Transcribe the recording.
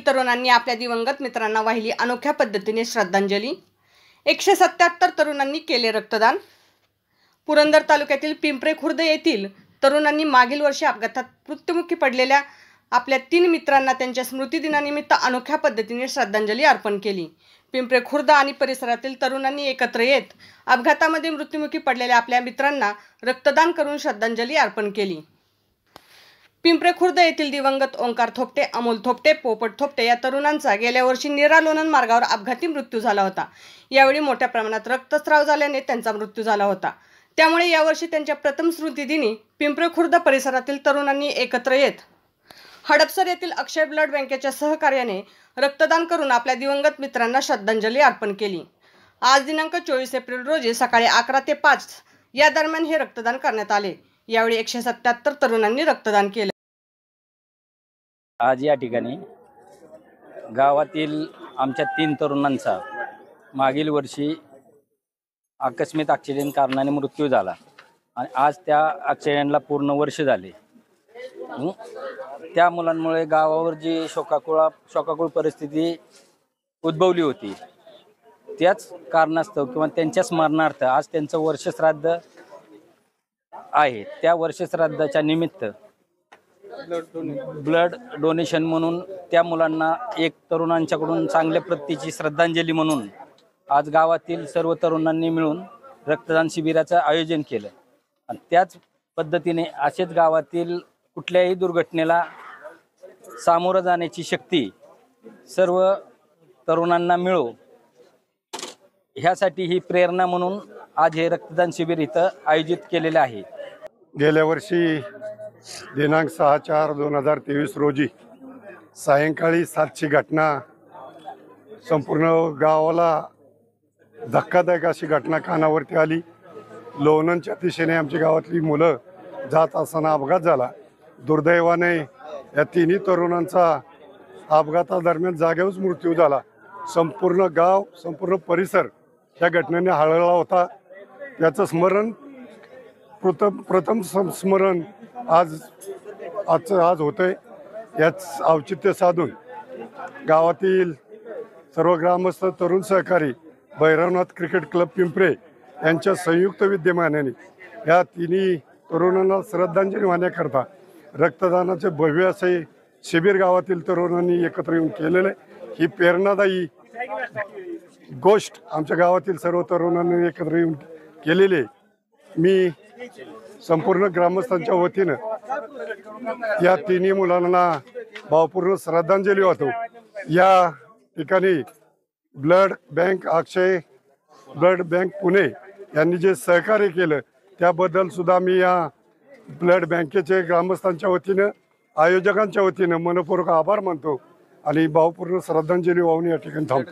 तरुणांनी आपल्या दिवंगत मित्रांना वाहिली अनोख्या पद्धतीने श्रद्धांजली। 177 तरुणांनी केले रक्तदान। पुरंदर तालुक्यातील पिंपरे खुर्द येथील तरुणांनी मागील वर्षी अपघातात मृत्युमुखी पडलेल्या आपल्या 3 मित्रांना त्यांच्या स्मृतिदिनानिमित्त अनोख्या पद्धतीने श्रद्धांजली अर्पण केली। पिंपरे खुर्द आणि परिसरातील तरुणांनी एकत्र येत अपघातामध्ये मृत्युमुखी पडलेल्या आपल्या मित्रांना रक्तदान करून श्रद्धांजली अर्पण केली। पिंपरे खुर्द येथील दिवंगत ओंकार थोपटे, अमोल थोपटे, पोपट थोपटे या तरुणांचा गेल्या वर्षी नीरा लोणंद मार्गावर अपघाती मृत्यू झाला होता। यावेळी मोठ्या प्रमाणात रक्तस्राव झाल्याने त्यांचा मृत्यू झाला होता। त्यामुळे यावर्षी त्यांच्या प्रथम स्मृतिदिनी पिंपरे खुर्द परिसरातील तरुणांनी एकत्र येत हडपसर येथील अक्षय ब्लड बँकेच्या सहकार्याने रक्तदान करून आपल्या दिवंगत मित्रांना श्रद्धांजली अर्पण केली। आज दिनांक 24 एप्रिल रोजी सकाळी 11 ते 5 या दरम्यान हे रक्तदान करण्यात आले। यावेळी 177 तरुणांनी रक्तदान केले। आज या ठिकाणी गावातील आमच्या 3 तरुणांचा मागील वर्षी आकस्मिक ॲक्सिडेंट कारणाने मृत्यू झाला आणि आज त्या ॲक्सिडेंटला पूर्ण वर्ष झाले। त्या मुलांमुळे गावावर जी शोकाकुळ परिस्थिती उद्भवली होती, त्याच कारणास्तव किंवा त्यांच्या स्मरणार्थ आज त्यांचं वर्षश्राद्ध आहे। त्या वर्षश्राद्धाच्या निमित्त ब्लड डोनेशन म्हणून त्या मुलांना एक तरुणांच्याकडून चांगल्या प्रतीची श्रद्धांजली म्हणून आज गावातील सर्व तरुणांनी मिळून रक्तदान शिबिराचं आयोजन केलं आणि त्याच पद्धतीने असेच गावातील कुठल्याही दुर्घटनेला सामोरं जाण्याची शक्ती सर्व तरुणांना मिळो ह्यासाठी ही प्रेरणा म्हणून आज हे रक्तदान शिबिर इथं आयोजित केलेले आहे। गेल्या वर्षी दिनांक 6/4/2023 रोजी सायंकाळी 7ची घटना संपूर्ण गावाला धक्कादायक अशी घटना कानावरती आली। लोणंदच्या दिशेने आमच्या गावातली मुलं जात असताना अपघात झाला। दुर्दैवाने या 3 तरुणांचा अपघातादरम्यान जागेवरच मृत्यू झाला। संपूर्ण गाव, संपूर्ण परिसर या घटनेने हळहळला होता। याचं स्मरण प्रथम स्मरण आज होतंय। याच औचित्य साधून गावातील सर्व ग्रामस्थ, तरुण सहकारी, भैरवनाथ क्रिकेट क्लब पिंपरे यांच्या संयुक्त विद्यमानाने या 3 तरुणांना श्रद्धांजली वाहण्याकरता रक्तदानाचे भव्य असे शिबिर गावातील तरुणांनी एकत्र येऊन केलेले। ही प्रेरणादायी गोष्ट आमच्या गावातील सर्व तरुणांनी एकत्र येऊन केलेली। मी संपूर्ण ग्रामस्थांच्या वतीनं या 3 मुलांना भावपूर्ण श्रद्धांजली वाहतो। या ठिकाणी ब्लड बँक, अक्षय ब्लड बँक पुणे यांनी जे सहकार्य केलं त्याबद्दल सुद्धा मी या ब्लड बँकेचे ग्रामस्थांच्या वतीनं, आयोजकांच्या वतीनं मनपूर्वक आभार मानतो आणि भावपूर्ण श्रद्धांजली वाहून या ठिकाणी थांबतो।